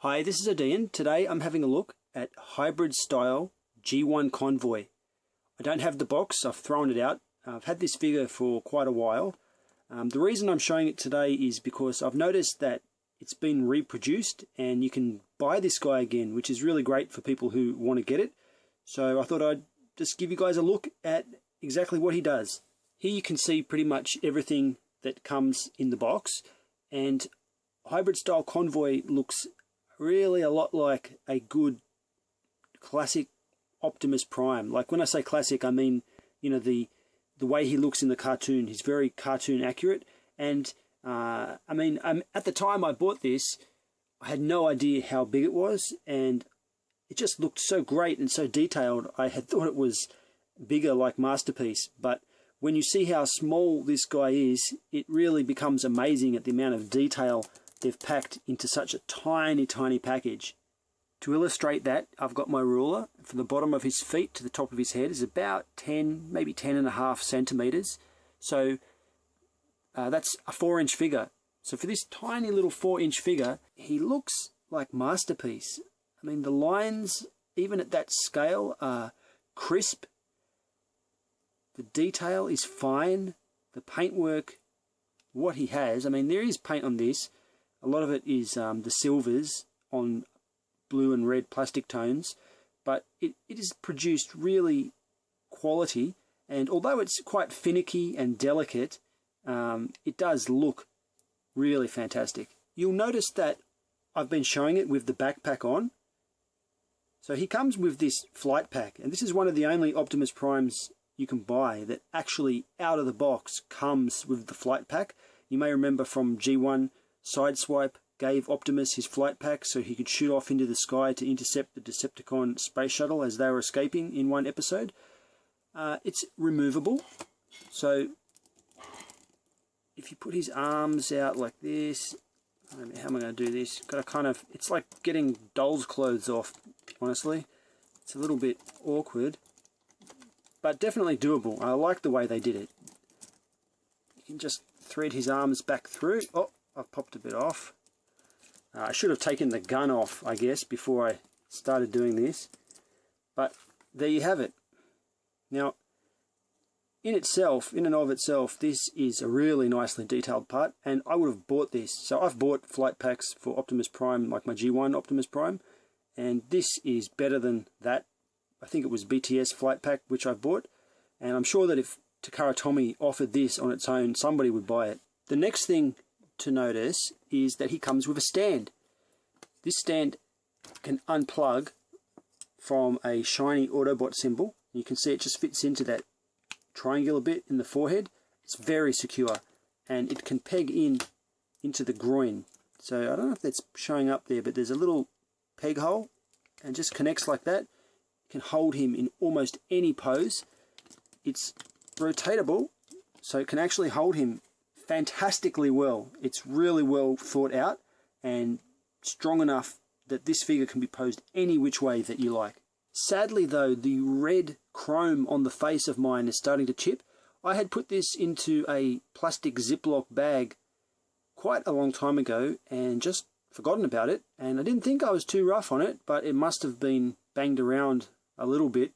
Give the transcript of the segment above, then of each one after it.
Hi, this is Odeean. Today I'm having a look at hybrid style G1 Convoy. I don't have the box, I've thrown it out. I've had this figure for quite a while. The reason I'm showing it today is because I've noticed that it's been reproduced and you can buy this guy again, which is really great for people who want to get it. So I thought I'd just give you guys a look at exactly what he does. Here you can see pretty much everything that comes in the box, and hybrid style Convoy looks really a lot like a good classic Optimus Prime. Like when I say classic, I mean, you know, the way he looks in the cartoon. He's very cartoon accurate. And I mean, at the time I bought this, I had no idea how big it was, and it just looked so great and so detailed. I had thought it was bigger, like Masterpiece, but when you see how small this guy is, it really becomes amazing at the amount of detail they've packed into such a tiny package. To illustrate that, I've got my ruler. From the bottom of his feet to the top of his head is about 10, maybe 10.5 centimeters. So that's a 4-inch figure. So for this tiny little 4-inch figure, he looks like Masterpiece. I mean, the lines, even at that scale, are crisp. The detail is fine. The paintwork, what he has, I mean, there is paint on this. A lot of it is the silvers on blue and red plastic tones, but it is produced really quality, and although it's quite finicky and delicate, it does look really fantastic. You'll notice that I've been showing it with the backpack on. So he comes with this flight pack, and this is one of the only Optimus Primes you can buy that actually out of the box comes with the flight pack. You may remember from G1, Sideswipe gave Optimus his flight pack so he could shoot off into the sky to intercept the Decepticon space shuttle as they were escaping in one episode. It's removable, so if you put his arms out like this, I don't know, how am I going to do this? Got to kind of, it's like getting doll's clothes off, honestly. It's a little bit awkward, but definitely doable. I like the way they did it. You can just thread his arms back through. Oh, I've popped a bit off. I should have taken the gun off, I guess, before I started doing this. But there you have it. Now, in and of itself, this is a really nicely detailed part, and I would have bought this. So I've bought flight packs for Optimus Prime, like my G1 Optimus Prime, and this is better than that. I think it was BBTS flight pack, which I bought, and I'm sure that if Takara Tomy offered this on its own, somebody would buy it. The next thing to notice is that he comes with a stand. This stand can unplug from a shiny Autobot symbol. You can see it just fits into that triangular bit in the forehead. It's very secure, and it can peg into the groin. So I don't know if that's showing up there, but there's a little peg hole and just connects like that. You can hold him in almost any pose. It's rotatable, so it can actually hold him fantastically well. It's really well thought out and strong enough that this figure can be posed any which way that you like. Sadly though, the red chrome on the face of mine is starting to chip. I had put this into a plastic Ziploc bag quite a long time ago and just forgotten about it, and I didn't think I was too rough on it, but it must have been banged around a little bit,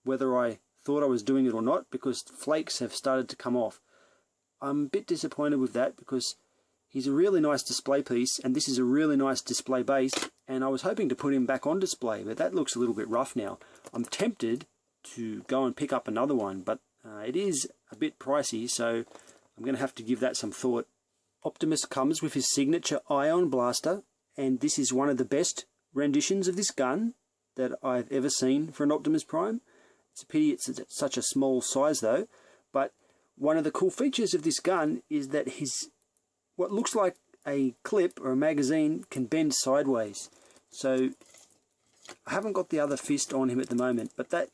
whether I thought I was doing it or not, because flakes have started to come off. I'm a bit disappointed with that because he's a really nice display piece, and this is a really nice display base, and I was hoping to put him back on display, but that looks a little bit rough now. I'm tempted to go and pick up another one, but it is a bit pricey, so I'm going to have to give that some thought. Optimus comes with his signature ion blaster, and this is one of the best renditions of this gun that I've ever seen for an Optimus Prime. It's a pity it's such a small size though, but one of the cool features of this gun is that what looks like a clip or a magazine can bend sideways. So I haven't got the other fist on him at the moment, but that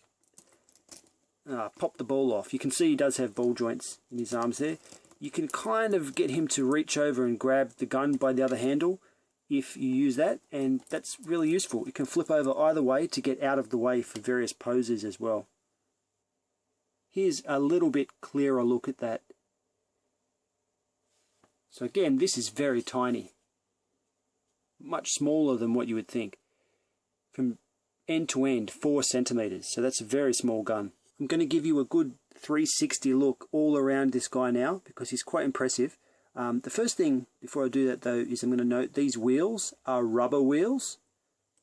popped the ball off. You can see he does have ball joints in his arms there. You can kind of get him to reach over and grab the gun by the other handle if you use that, and that's really useful. It can flip over either way to get out of the way for various poses as well. Here's a little bit clearer look at that. So again, this is very tiny. much smaller than what you would think. From end to end, 4 centimeters, so that's a very small gun. I'm going to give you a good 360 look all around this guy now, because he's quite impressive. The first thing before I do that though is I'm going to note these wheels are rubber wheels.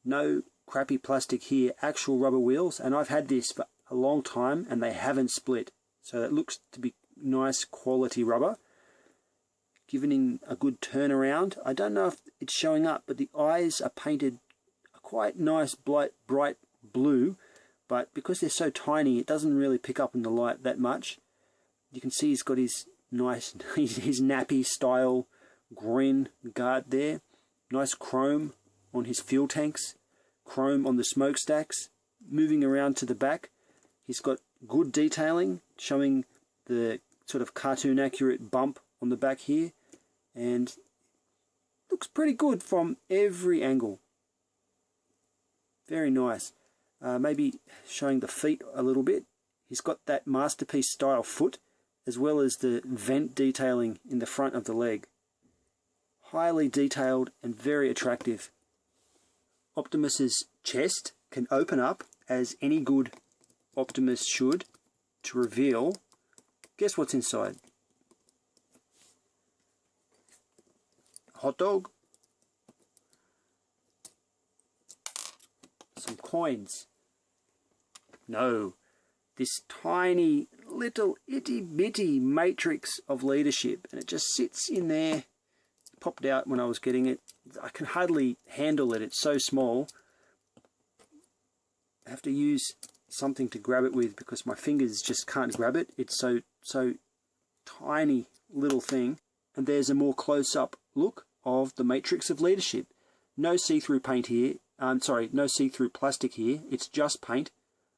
No crappy plastic here, actual rubber wheels, and I've had this for a long time and they haven't split. So it looks to be nice quality rubber. Given in a good turnaround. I don't know if it's showing up, but the eyes are painted a quite nice bright blue, but because they're so tiny it doesn't really pick up in the light that much. You can see he's got his nice his nappy style green guard there. Nice chrome on his fuel tanks, chrome on the smokestacks. Moving around to the back, he's got good detailing showing the sort of cartoon accurate bump on the back here, and looks pretty good from every angle. Very nice. Maybe showing the feet a little bit. He's got that masterpiece style foot, as well as the vent detailing in the front of the leg. Highly detailed and very attractive. Optimus's chest can open up, as any good Optimus should, to reveal, guess what's inside? Hot dog, some coins. No, this tiny little itty bitty matrix of leadership, and it just sits in there. Popped out when I was getting it. I can hardly handle it, it's so small. I have to use something to grab it with because my fingers just can't grab it. It's so tiny little thing. And there's a more close-up look of the matrix of leadership. No see-through paint here. No see-through plastic here. It's just paint.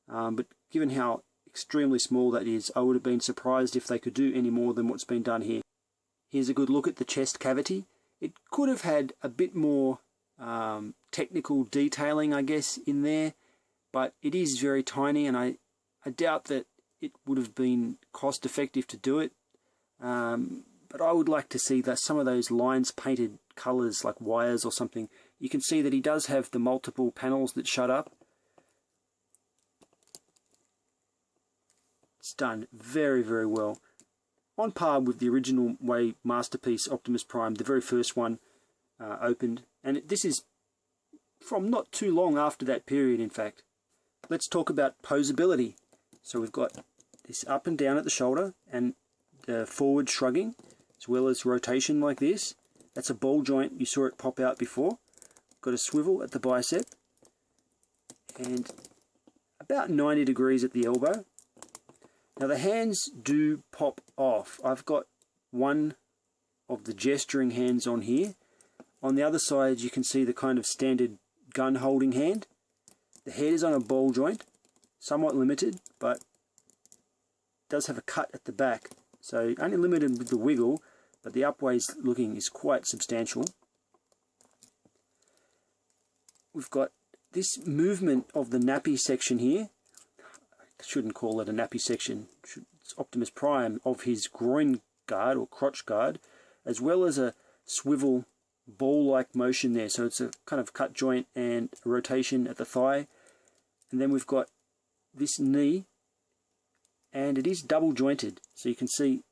But given how extremely small that is, I would have been surprised if they could do any more than what's been done here. Here's a good look at the chest cavity. It could have had a bit more technical detailing, I guess, in there. But it is very tiny, and I doubt that it would have been cost effective to do it. But I would like to see that some of those lines painted colours like wires or something. You can see that he does have the multiple panels that shut up. It's done very, very well. On par with the original way Masterpiece Optimus Prime, the very first one, opened. And this is from not too long after that period, in fact. Let's talk about posability. So we've got this up and down at the shoulder and the forward shrugging, as well as rotation like this. That's a ball joint. You saw it pop out before. Got a swivel at the bicep and about 90 degrees at the elbow. Now the hands do pop off. I've got one of the gesturing hands on here. On the other side you can see the kind of standard gun holding hand. The head is on a ball joint, somewhat limited, but does have a cut at the back. So only limited with the wiggle, but the upways looking is quite substantial. We've got this movement of the nappy section here. I shouldn't call it a nappy section. It's Optimus Prime of his groin guard or crotch guard, as well as a swivel ball-like motion there. So it's a kind of cut joint and a rotation at the thigh. And then we've got this knee, and it is double jointed. So you can see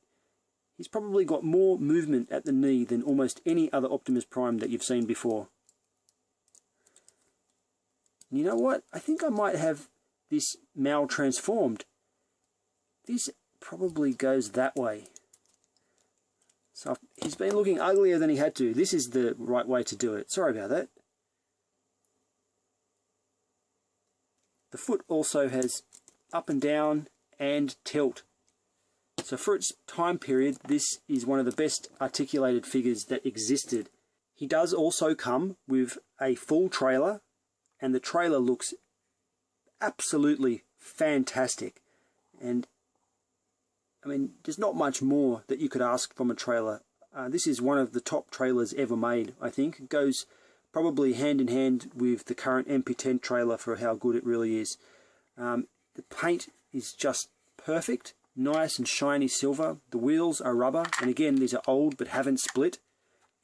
he's probably got more movement at the knee than almost any other Optimus Prime that you've seen before. And you know what? I think I might have this maltransformed. This probably goes that way. So he's been looking uglier than he had to. This is the right way to do it. Sorry about that. The foot also has up and down and tilt. So for its time period, this is one of the best articulated figures that existed. He does also come with a full trailer, and the trailer looks absolutely fantastic. And I mean, there's not much more that you could ask from a trailer. This is one of the top trailers ever made, I think. It goes probably hand in hand with the current MP10 trailer for how good it really is. The paint is just perfect, nice and shiny silver. The wheels are rubber, and again, these are old but haven't split.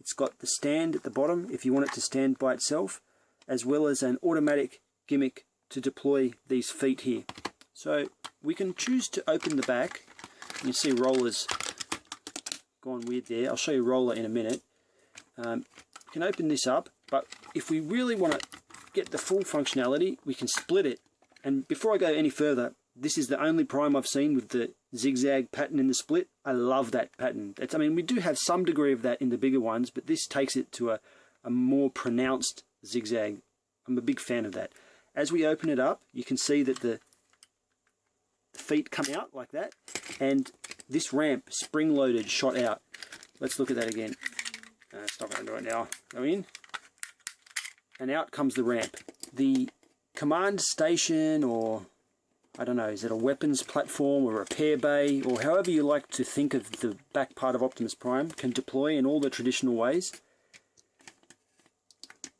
It's got the stand at the bottom if you want it to stand by itself, as well as an automatic gimmick to deploy these feet here. So we can choose to open the back. You see Roller's gone weird there. I'll show you Roller in a minute. You can open this up, but if we really want to get the full functionality, we can split it. And before I go any further, this is the only Prime I've seen with the zigzag pattern in the split. I love that pattern. I mean, we do have some degree of that in the bigger ones, but this takes it to a more pronounced zigzag. I'm a big fan of that. As we open it up, you can see that the feet come out like that, and this ramp, spring-loaded, shot out. Let's look at that again. It's not going to do it now. Go in, and out comes the ramp. The command station, or I don't know, is it a weapons platform or a repair bay, or however you like to think of the back part of Optimus Prime, can deploy in all the traditional ways.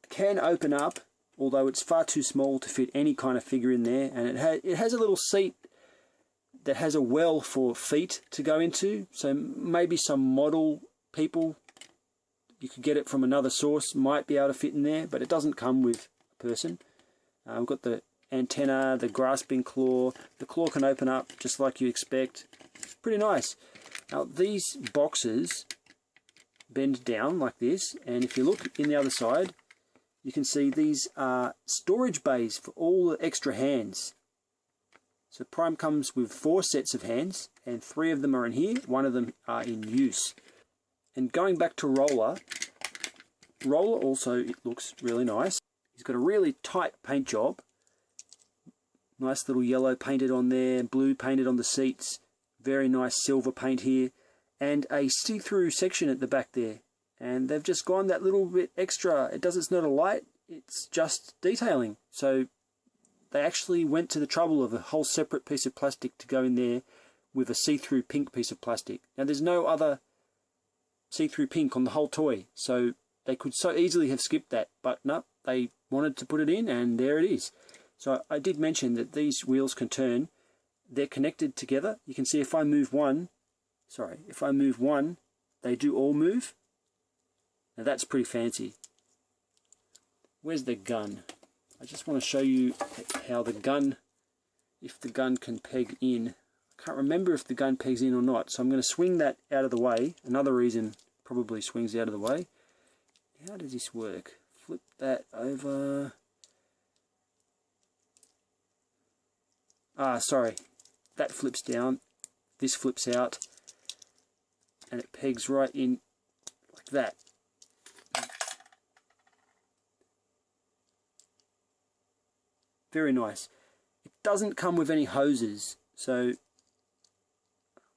Can open up, although it's far too small to fit any kind of figure in there, and it has a little seat that has a well for feet to go into, so maybe some model people, you could get it from another source, might be able to fit in there, but it doesn't come with a person. We've got the antenna, the grasping claw. The claw can open up just like you expect. Pretty nice. Now these boxes bend down like this, and if you look in the other side, you can see these are storage bays for all the extra hands. So Prime comes with 4 sets of hands, and 3 of them are in here, 1 of them are in use. And going back to Roller also, it looks really nice. He's got a really tight paint job. Nice little yellow painted on there, blue painted on the seats, very nice silver paint here, and a see-through section at the back there. And they've just gone that little bit extra. It's not a light, it's just detailing. So they actually went to the trouble of a whole separate piece of plastic to go in there with a see-through pink piece of plastic. Now there's no other see-through pink on the whole toy, so they could so easily have skipped that, but no, they wanted to put it in, and there it is. So I did mention that these wheels can turn. They're connected together. You can see if I move one, they do all move. Now that's pretty fancy. Where's the gun? I just want to show you how the gun, if the gun can peg in. I can't remember if the gun pegs in or not, so I'm going to swing that out of the way. Another reason probably swings out of the way. How does this work? Flip that over. Sorry. That flips down. This flips out. And it pegs right in like that. Very nice. It doesn't come with any hoses, so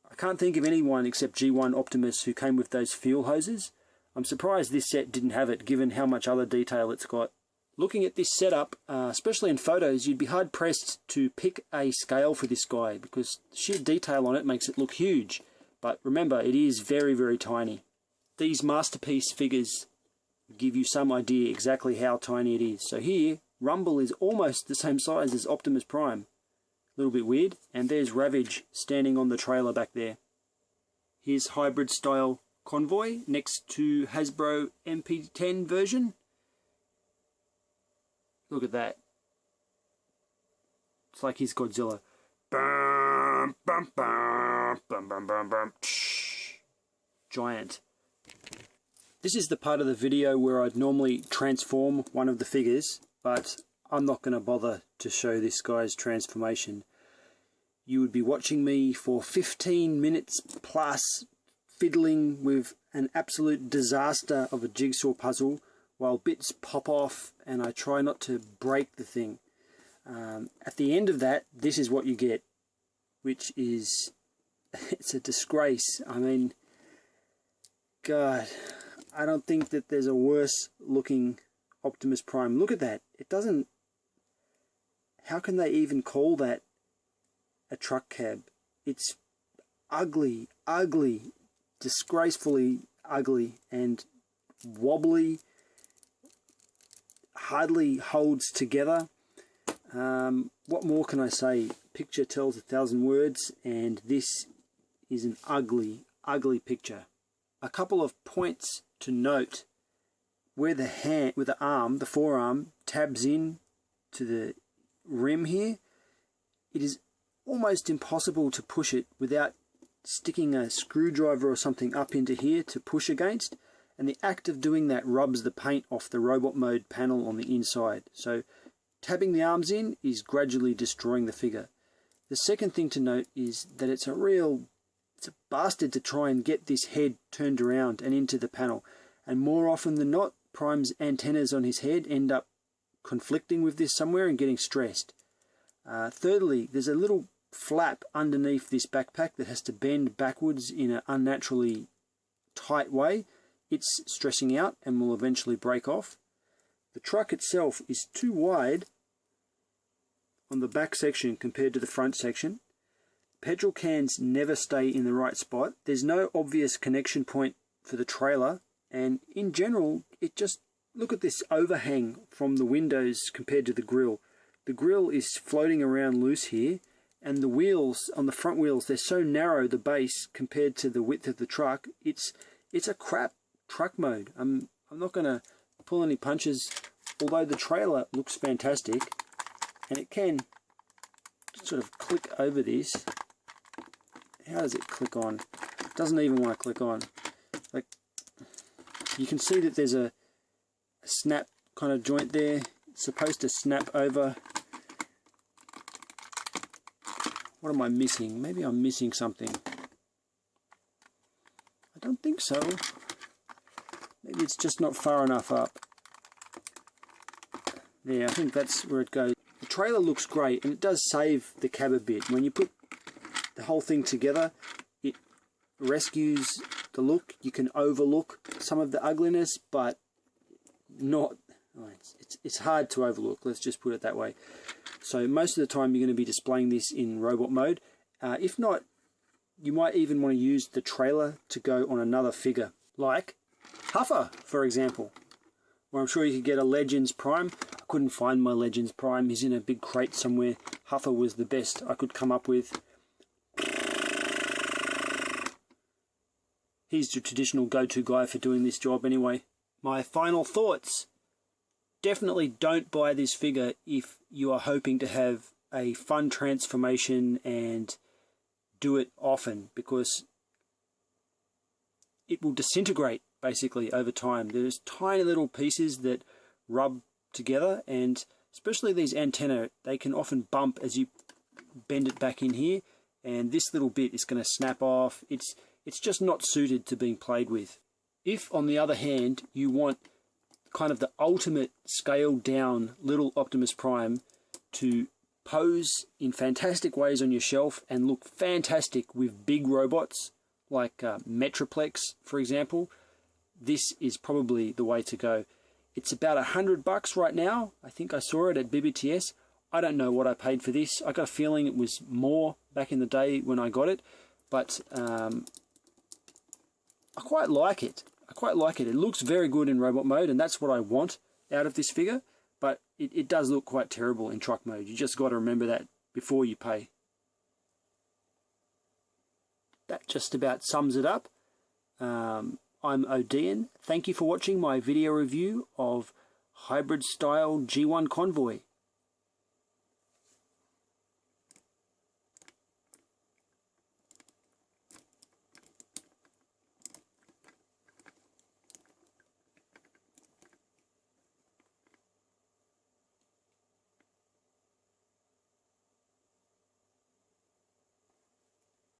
I can't think of anyone except G1 Optimus who came with those fuel hoses. I'm surprised this set didn't have it, given how much other detail it's got. Looking at this setup, especially in photos, you'd be hard pressed to pick a scale for this guy, because the sheer detail on it makes it look huge. But remember, it is very, very tiny. These masterpiece figures give you some idea exactly how tiny it is. So here, Rumble is almost the same size as Optimus Prime. A little bit weird. And there's Ravage standing on the trailer back there. Here's hybrid style Convoy next to Hasbro MP10 version. Look at that. It's like he's Godzilla. Bum, bum, bum, bum, bum, bum, bum. Giant. This is the part of the video where I'd normally transform one of the figures, but I'm not going to bother to show this guy's transformation. You would be watching me for 15 minutes plus fiddling with an absolute disaster of a jigsaw puzzle while bits pop off and I try not to break the thing. At the end of that, this is what you get, which is, it's a disgrace. I mean, God, I don't think that there's a worse looking Optimus Prime. Look at that. It doesn't, how can they even call that a truck cab? It's ugly, ugly, disgracefully ugly and wobbly, hardly holds together. What more can I say? Picture tells 1,000 words, and this is an ugly, ugly picture. A couple of points to note where the arm, the forearm, tabs in to the rim here. It is almost impossible to push it without sticking a screwdriver or something up into here to push against, and the act of doing that rubs the paint off the robot mode panel on the inside. So tabbing the arms in is gradually destroying the figure. The second thing to note is that it's a bastard to try and get this head turned around and into the panel, and more often than not, Prime's antennas on his head end up conflicting with this somewhere and getting stressed. Thirdly, there's a little flap underneath this backpack that has to bend backwards in an unnaturally tight way. It's stressing out and will eventually break off. The truck itself is too wide on the back section compared to the front section. Petrol cans never stay in the right spot. There's no obvious connection point for the trailer, and in general, look at this overhang from the windows compared to the grille. The grille is floating around loose here, and the wheels on the front wheels, they're so narrow, the base, compared to the width of the truck. It's a crap truck mode. I'm not going to pull any punches, although the trailer looks fantastic, and it can sort of click over this. How does it click on? It doesn't even want to click on. Like, you can see that there's a snap kind of joint there. It's supposed to snap over. What am I missing? Maybe I'm missing something. I don't think so. Maybe it's just not far enough up. There, I think that's where it goes. The trailer looks great, and it does save the cab a bit. When you put the whole thing together, it rescues the look. You can overlook some of the ugliness, but not... It's hard to overlook, let's just put it that way. So most of the time you're going to be displaying this in robot mode. If not, you might even want to use the trailer to go on another figure, like Huffer, for example. Or I'm sure you could get a Legends Prime. I couldn't find my Legends Prime. He's in a big crate somewhere. Huffer was the best I could come up with. He's the traditional go-to guy for doing this job anyway. My final thoughts. Definitely don't buy this figure if you are hoping to have a fun transformation and do it often, because it will disintegrate basically over time. There's tiny little pieces that rub together, and especially these antennae, they can often bump as you bend it back in here, and this little bit is going to snap off. It's just not suited to being played with. If, on the other hand, you want kind of the ultimate scaled down little Optimus Prime to pose in fantastic ways on your shelf and look fantastic with big robots like Metroplex, for example, this is probably the way to go. It's about $100 right now. I think I saw it at BBTS. I don't know what I paid for this. I got a feeling it was more back in the day when I got it, but I quite like it. It looks very good in robot mode, and that's what I want out of this figure, but it does look quite terrible in truck mode. You just got to remember that before you pay. That just about sums it up. I'm Odeean. Thank you for watching my video review of hybrid style G1 Convoy.